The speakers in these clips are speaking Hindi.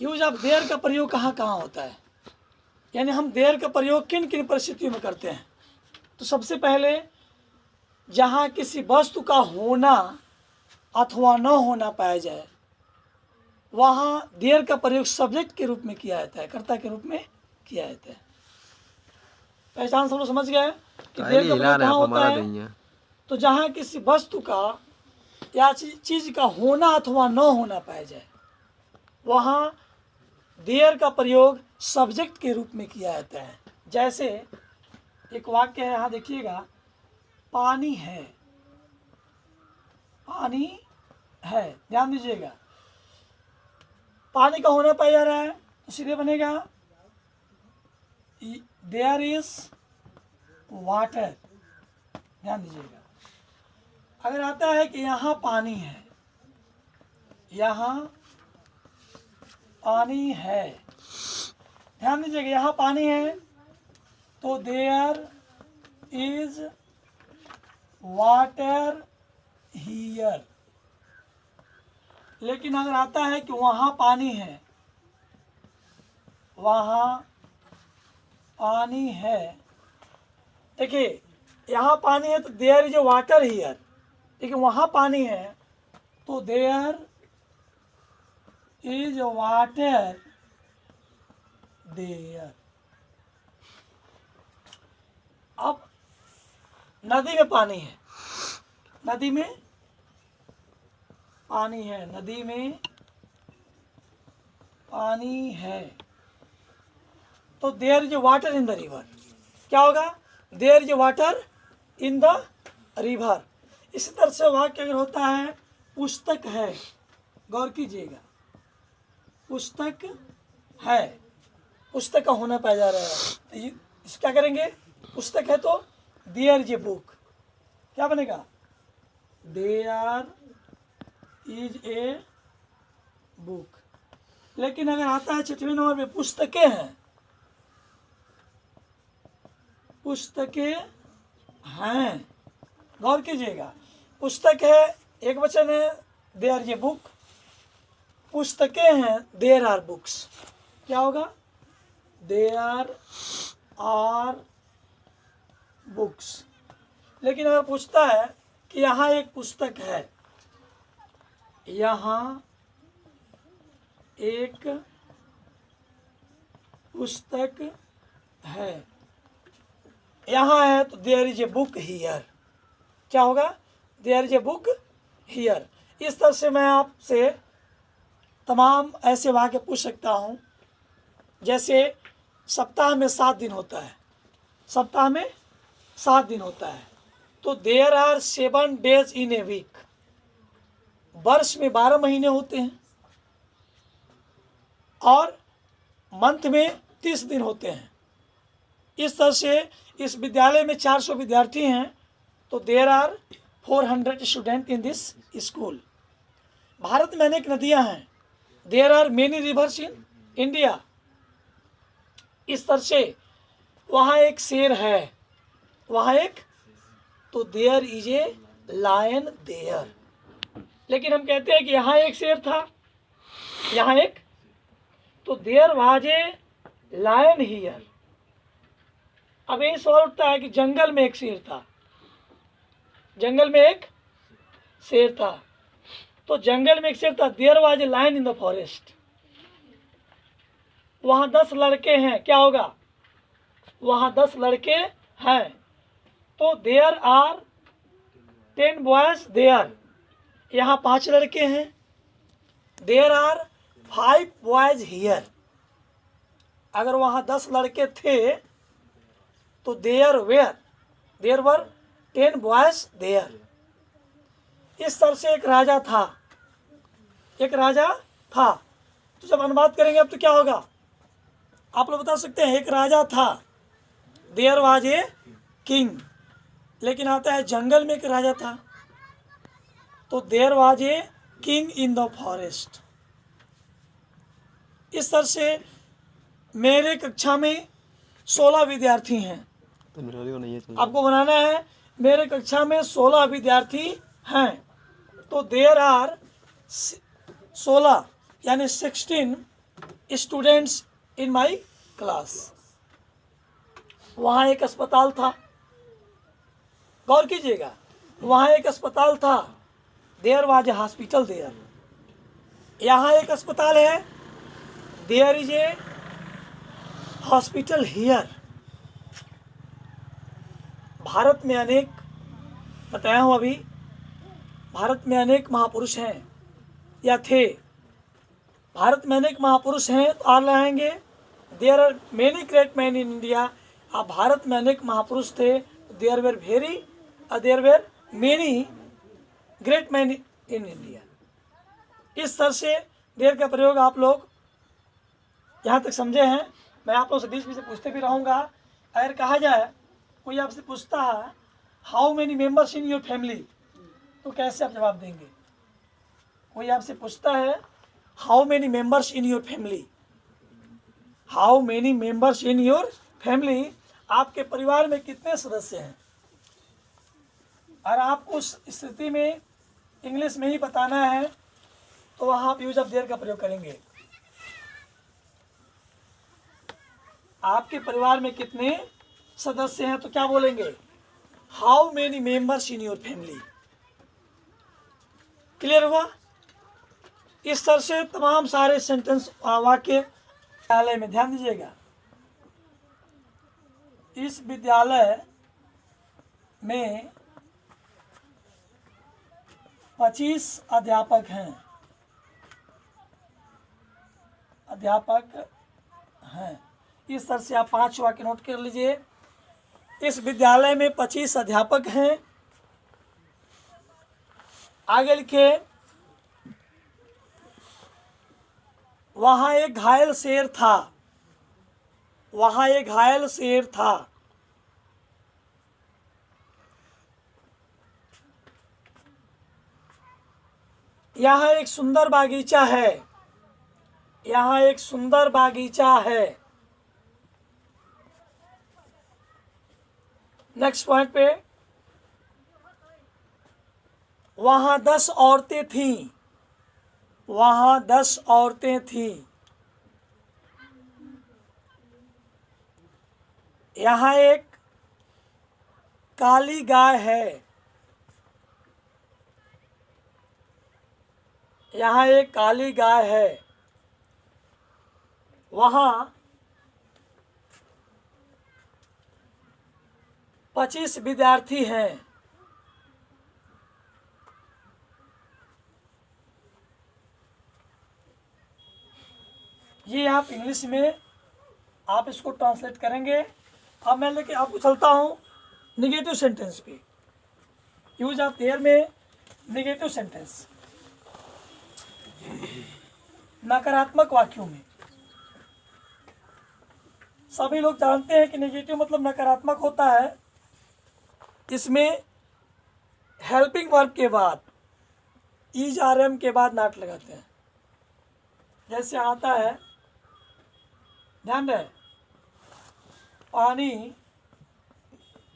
यूज ऑफ देयर का प्रयोग कहाँ कहाँ होता है, यानी हम देयर का प्रयोग किन किन परिस्थितियों में करते हैं। तो सबसे पहले जहाँ किसी वस्तु का होना अथवा न होना पाया जाए वहाँ देयर का प्रयोग सब्जेक्ट के रूप में किया जाता है, कर्ता के रूप में किया जाता है। पहचान सब लोग समझ गए कि देयर का प्रयोग कहाँ होता है। तो जहाँ किसी वस्तु का या चीज का होना अथवा न होना पाया जाए वहाँ देयर का प्रयोग सब्जेक्ट के रूप में किया जाता है। जैसे एक वाक्य है, यहाँ देखिएगा, पानी है, पानी है, ध्यान दीजिएगा। पानी का होना पाया जा रहा है तो सीधे बनेगा देयर इज वाटर, ध्यान दीजिएगा। अगर आता है कि यहाँ पानी है, यहाँ पानी है, ध्यान दीजिएगा, यहाँ पानी है तो देयर इज वाटर हियर। लेकिन अगर आता है कि वहाँ पानी है, वहाँ पानी है, देखिए यहाँ पानी है तो देयर इज वाटर हियर, लेकिन वहाँ पानी है तो देयर इज वाटर देयर। अब नदी में पानी है, नदी में पानी है, नदी में पानी है तो there is water in the river. क्या होगा? There is water in the river. इसी तरह से वाक्य अगर होता है पुस्तक है, गौर कीजिएगा, पुस्तक है, पुस्तक का होना पाया जा रहा है, तो क्या करेंगे? पुस्तक है तो देयर इज ए बुक, क्या बनेगा? There is a book. लेकिन अगर आता है 6वें नंबर पे पुस्तकें हैं, पुस्तकें हैं, गौर कीजिएगा, पुस्तक है एक वचन है, देयर इज ए बुक, पुस्तकें हैं, देयर आर बुक्स। क्या होगा? There are books. लेकिन अगर पूछता है कि यहाँ एक पुस्तक है, यहाँ एक पुस्तक है, यहाँ है तो there is a book here. क्या होगा? There is a book here. इस तरह से मैं आपसे तमाम ऐसे वाक्य पूछ सकता हूँ। जैसे सप्ताह में 7 दिन होता है, सप्ताह में 7 दिन होता है तो there are 7 days in a week. वर्ष में 12 महीने होते हैं और मंथ में 30 दिन होते हैं। इस तरह से इस विद्यालय में 400 विद्यार्थी हैं तो there are 400 student in this school. भारत में अनेक नदियां हैं, there are many rivers in India. इस तरह से वहाँ एक शेर है, वहाँ एक, तो there is a lion there. लेकिन हम कहते हैं कि यहाँ एक शेर था, यहाँ एक, तो there was a lion here. अब ये सवाल उठता है कि जंगल में एक शेर था, जंगल में एक शेर था, तो जंगल में एक शेर था, there was a lion in the forest. वहाँ 10 लड़के हैं, क्या होगा? वहाँ 10 लड़के हैं तो देयर आर 10 बॉयज देयर। यहाँ 5 लड़के हैं, देयर आर 5 बॉयज हियर। अगर वहाँ 10 लड़के थे तो देयर वर 10 बॉयज देयर। इस तरह से एक राजा था, एक राजा था। तो जब अनुवाद करेंगे अब तो क्या होगा आप लोग बता सकते हैं? एक राजा था, देयर वाज ए किंग। लेकिन आता है जंगल में एक राजा था तो there was a king in the forest. इस तरह से मेरे कक्षा में 16 विद्यार्थी हैं, आपको बनाना है मेरे कक्षा में 16 विद्यार्थी हैं तो देयर आर 16 यानी 16 स्टूडेंट्स इन माई क्लास। वहाँ एक अस्पताल था, गौर कीजिएगा, वहाँ एक अस्पताल था। There was a hospital there. यहाँ एक अस्पताल है, there is a hospital here. Bharat में अनेक, बताया हूँ अभी, भारत में अनेक महापुरुष हैं या थे। भारत में अनेक महापुरुष हैं तो आगे आएंगे। There are many great man in India. अब भारत में अनेक महापुरुष थे, there were very, there were many great man in India. इस तरह से देयर का प्रयोग आप लोग यहाँ तक समझे हैं। मैं आप लोग से बीच बीच से पूछते भी रहूँगा। अगर कहा जाए, कोई आपसे पूछता है how many members in your family, तो कैसे आप जवाब देंगे? कोई आपसे पूछता है how many members in your family, how many members in your family, आपके परिवार में कितने सदस्य हैं? और आपको उस स्थिति में इंग्लिश में ही बताना है तो वहाँ आप यूज ऑफ देयर का प्रयोग करेंगे। आपके परिवार में कितने सदस्य हैं तो क्या बोलेंगे? How many members in your family. Clear हुआ? इस तरह से तमाम सारे सेंटेंस वाक्य विद्यालय में, ध्यान दीजिएगा, इस विद्यालय में 25 अध्यापक हैं, अध्यापक हैं। इस तरह से आप 5 वाक्य नोट कर लीजिए। इस विद्यालय में 25 अध्यापक हैं। आगे लिखे, वहाँ एक घायल शेर था, वहाँ एक घायल शेर था। यहाँ एक सुंदर बागीचा है, यहाँ एक सुंदर बागीचा है। नेक्स्ट पॉइंट पे, वहाँ 10 औरतें थीं, वहाँ 10 औरतें थीं। यहाँ एक काली गाय है, यहाँ एक काली गाय है। वहाँ 25 विद्यार्थी हैं। ये आप इंग्लिश में आप इसको ट्रांसलेट करेंगे। अब मैं लेके आपको चलता हूँ निगेटिव सेंटेंस पे। यूज ऑफ देयर में निगेटिव सेंटेंस, नकारात्मक वाक्यों में। सभी लोग जानते हैं कि नेगेटिव मतलब नकारात्मक होता है। इसमें हेल्पिंग वर्ब के बाद ईज आर एम के बाद नॉट लगाते हैं। जैसे आता है, ध्यान रहे, पानी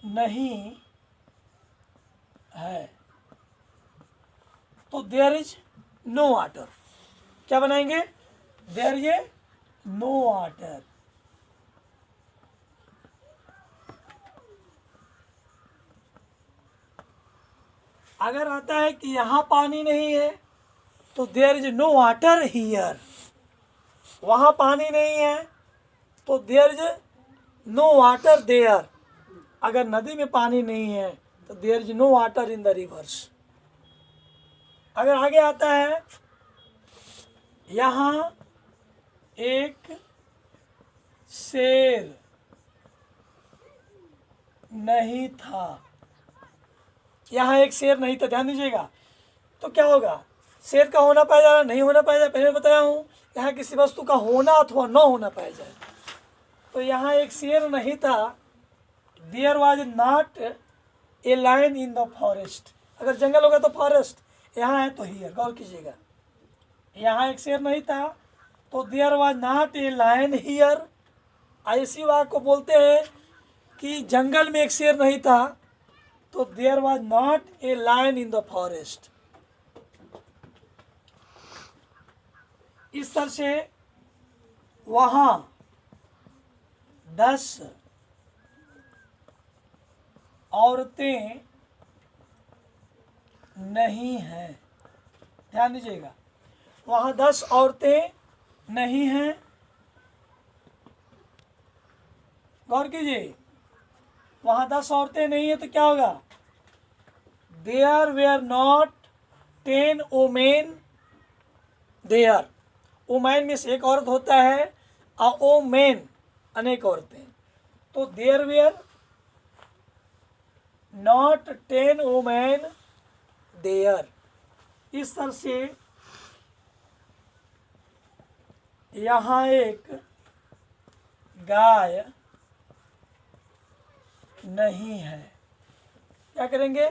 नहीं है तो देयर इज नो वाटर। क्या बनाएंगे? देयर ये नो वाटर। अगर आता है कि यहाँ पानी नहीं है तो there is no water here. वहाँ पानी नहीं है तो there is no water there. अगर नदी में पानी नहीं है तो there is no water in the rivers. अगर आगे आता है, यहाँ एक शेर नहीं था, यहाँ एक शेर नहीं था, ध्यान दीजिएगा। तो क्या होगा? शेर का होना पाया जाए, नहीं होना पाया जाए, पहले बताया हूँ। यहाँ किसी वस्तु का होना अथवा न होना पाया जाए। तो यहाँ एक शेर नहीं था, there was not a lion in the forest. अगर जंगल होगा तो फॉरेस्ट, यहाँ है तो हियर। गौर कीजिएगा, यहाँ एक शेर नहीं था तो there was not a lion here. ऐसी बात को बोलते हैं कि जंगल में एक शेर नहीं था तो there was not a lion in the forest. इस तरह से वहाँ 10 औरतें नहीं हैं। ध्यान दीजिएगा, वहाँ 10 औरतें नहीं हैं। गौर कीजिए, वहाँ 10 औरतें नहीं है तो क्या होगा? There were not 10 women there. Women में से एक औरत होता है, और वोमेन अनेक औरतें। तो there were not 10 women there. इस तरह से यहाँ एक गाय नहीं है। क्या करेंगे?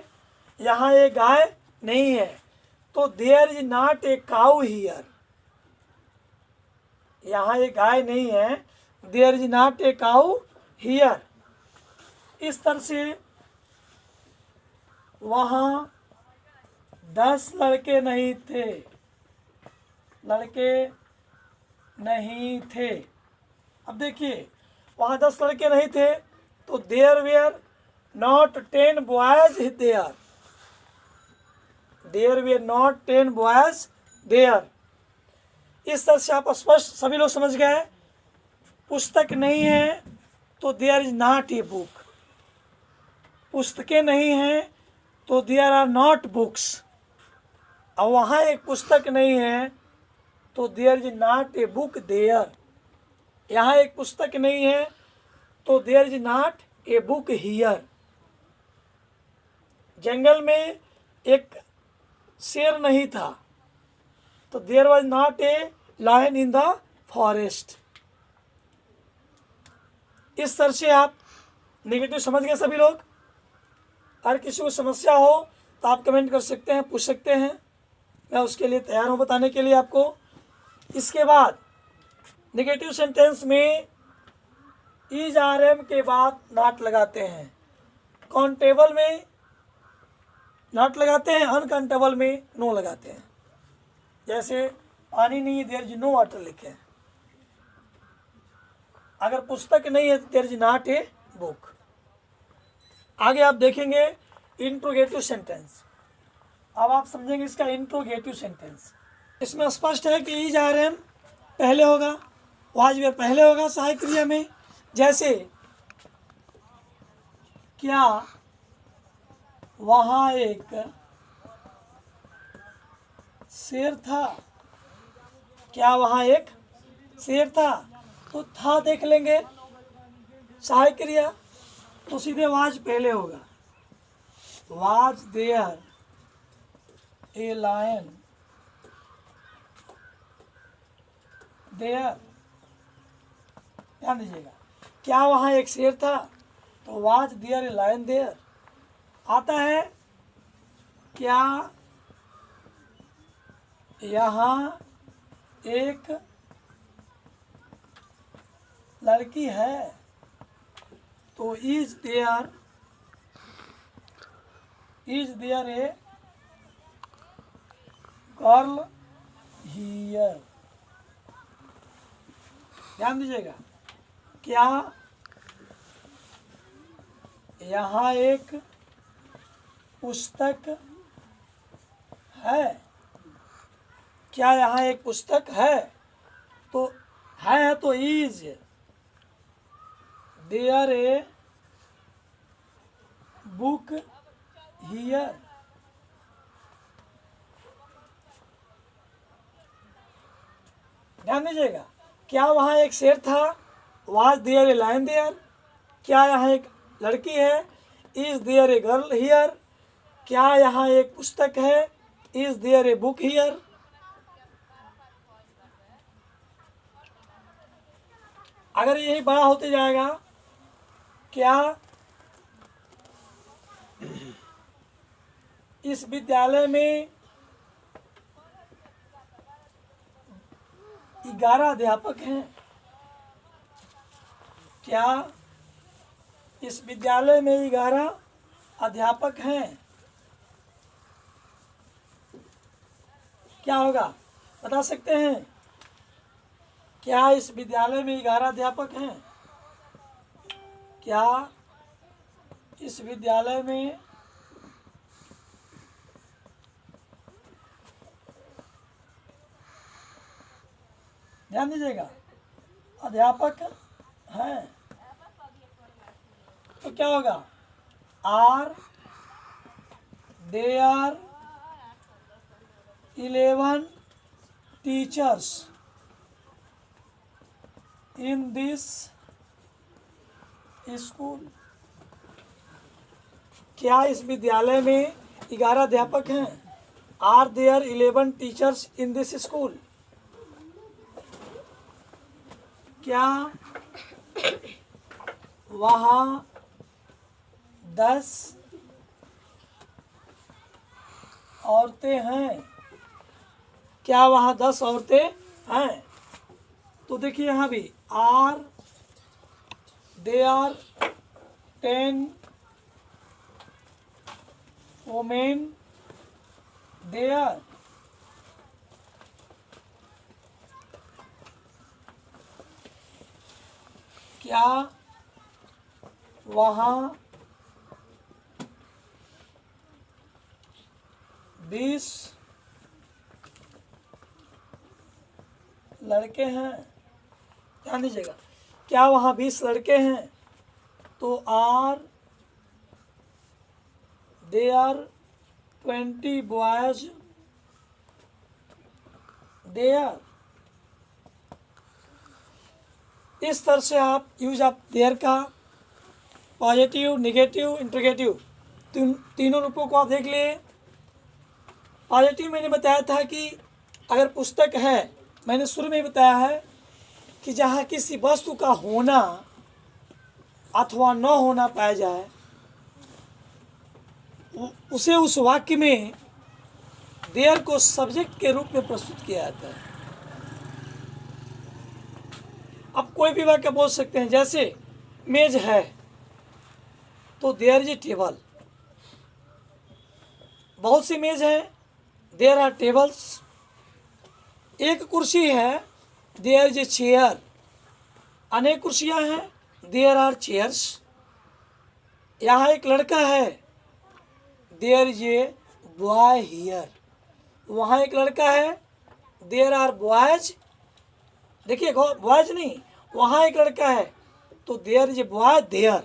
यहाँ एक गाय नहीं है, तो there is not a cow here. यहाँ एक गाय नहीं है, there is not a cow here. इस तरह से वहाँ 10 लड़के नहीं थे, लड़के नहीं थे। अब देखिए, वहाँ 10 लड़के नहीं थे, तो there were not 10 boys there. There were not 10 boys there. इस तरह से आप स्पष्ट सभी लोग समझ गए। पुस्तक नहीं है तो there is not a book. पुस्तकें नहीं हैं तो देयर आर नॉट बुक्स। और वहाँ एक पुस्तक नहीं है तो there is not a book there. यहाँ एक पुस्तक नहीं है तो there is not a book here. जंगल में एक शेर नहीं था तो there was not a lion in the forest. इस तरह से आप नेगेटिव समझ गए सभी लोग। अगर किसी को समस्या हो तो आप कमेंट कर सकते हैं, पूछ सकते हैं, मैं उसके लिए तैयार हूँ बताने के लिए आपको। इसके बाद नेगेटिव सेंटेंस में इज आर एम के बाद नॉट लगाते हैं। काउंटेबल में नॉट लगाते हैं, अनकाउंटेबल में नो लगाते हैं। जैसे पानी नहीं है, देयर इज नो वाटर लिखे हैं। अगर पुस्तक नहीं है तो there is not a book. आगे आप देखेंगे इंट्रोगेटिव सेंटेंस। अब आप समझेंगे इसका इंट्रोगेटिव सेंटेंस। इसमें स्पष्ट है कि इज आर एम पहले होगा, वाज वेयर पहले होगा सहायक क्रिया में। जैसे क्या वहाँ एक शेर था? क्या वहाँ एक शेर था? तो था देख लेंगे सहायक क्रिया, तो सीधे वाज पहले होगा। Was there a lion there. ध्यान दीजिएगा, क्या वहाँ एक शेर था? तो was there a lion there. आता है क्या यहाँ एक लड़की है? तो is there a girl here. ध्यान दीजिएगा, क्या यहाँ एक पुस्तक है? क्या यहाँ एक पुस्तक है? तो है तो is there a book here. ध्यान दीजिएगा, क्या वहाँ एक शेर था? Was there a lion there. क्या यहाँ एक लड़की है? Is there a girl here. क्या यहाँ एक पुस्तक है? Is there a book here. अगर यही बड़ा होते जाएगा, क्या इस विद्यालय में 11 अध्यापक हैं? क्या इस विद्यालय में 11 अध्यापक हैं? क्या होगा बता सकते हैं? क्या इस विद्यालय में 11 अध्यापक हैं? क्या इस विद्यालय में ध्यान दीजिएगा अध्यापक हैं? तो क्या होगा? Are there 11 teachers in this school. क्या इस विद्यालय में 11 अध्यापक हैं? Are there 11 teachers in this school? क्या वहाँ 10 औरतें हैं? क्या वहाँ 10 औरतें हैं? तो देखिए यहाँ भी आर देयर 10 वोमेन देयर। क्या वहाँ 20 लड़के हैं? ध्यान दीजिएगा, क्या वहाँ 20 लड़के हैं? तो आर देयर 20 बॉयज देयर। इस तरह से आप यूज ऑफ देयर का पॉजिटिव, नेगेटिव, इंट्रोगेटिव तीनों रूपों को आप देख लिए। पॉजिटिव मैंने बताया था कि अगर पुस्तक है, मैंने शुरू में बताया है कि जहाँ किसी वस्तु का होना अथवा न होना पाया जाए, उसे उस वाक्य में देयर को सब्जेक्ट के रूप में प्रस्तुत किया जाता है। अब कोई भी वाक्य बोल सकते हैं, जैसे मेज है तो देयर इज ए टेबल। बहुत सी मेज है, देयर आर टेबल्स। एक कुर्सी है, देयर इज ए चेयर। अनेक कुर्सियां हैं, देयर आर चेयर्स। यहाँ एक लड़का है, there is a boy here. वहाँ एक लड़का है, देयर आर बॉयज। देखिए बॉयज नहीं, वहाँ एक लड़का है तो there is a boy there.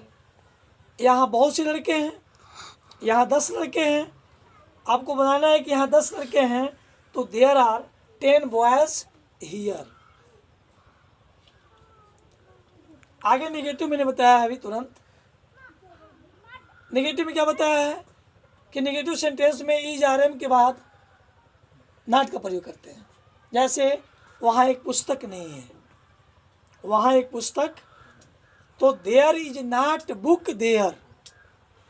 यहाँ बहुत से लड़के हैं, यहाँ 10 लड़के हैं। आपको बनाना है कि यहाँ 10 लड़के हैं तो देयर आर 10 बॉयज हियर। आगे नेगेटिव मैंने बताया है अभी तुरंत। नेगेटिव में क्या बताया है कि नेगेटिव सेंटेंस में इज आर एम के बाद नॉट का प्रयोग करते हैं। जैसे वहाँ एक पुस्तक नहीं है, वहाँ एक पुस्तक, तो there is not book there.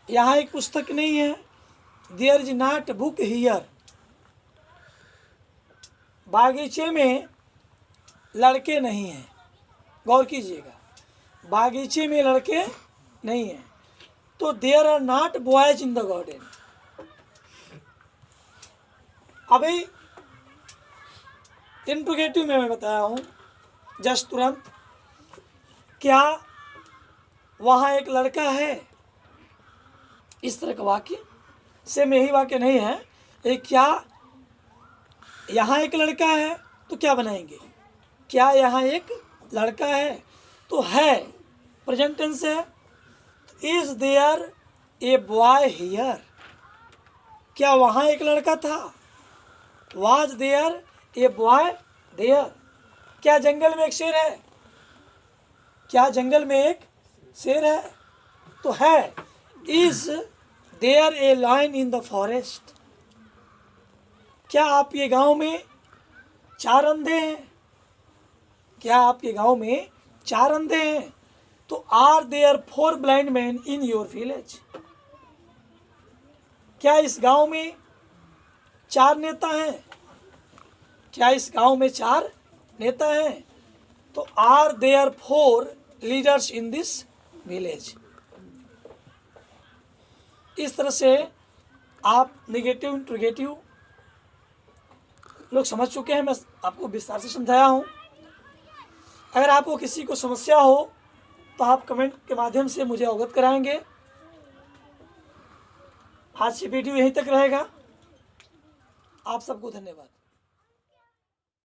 यहाँ एक पुस्तक नहीं है, there is not book here. बागीचे में लड़के नहीं हैं, गौर कीजिएगा, बागीचे में लड़के नहीं हैं तो there are not boys in the garden. अभी इंट्रोगेटिव में मैं बताया हूँ जस्ट तुरंत। क्या वहाँ एक लड़का है? इस तरह का वाक्य सेम यही वाक्य नहीं है। एक क्या यहाँ एक लड़का है तो क्या बनाएंगे? क्या यहाँ एक लड़का है तो है प्रेजेंट टेंस है। Is there a boy here? क्या वहाँ एक लड़का था? Was there a boy there? क्या जंगल में एक शेर है? क्या जंगल में एक शेर है? तो है। Is there a lion in the forest? क्या आपके गांव में 4 अंधे हैं? क्या आपके गांव में 4 अंधे हैं? तो are there 4 blind man in your village? क्या इस गांव में 4 नेता हैं? क्या इस गांव में 4 नेता हैं? तो are there 4 leaders in this village? इस तरह से आप नेगेटिव इंट्रोगेटिव लोग समझ चुके हैं। मैं आपको विस्तार से समझाया हूँ। अगर आपको किसी को समस्या हो तो आप कमेंट के माध्यम से मुझे अवगत कराएंगे। आज की वीडियो यहीं तक रहेगा। आप सबको धन्यवाद।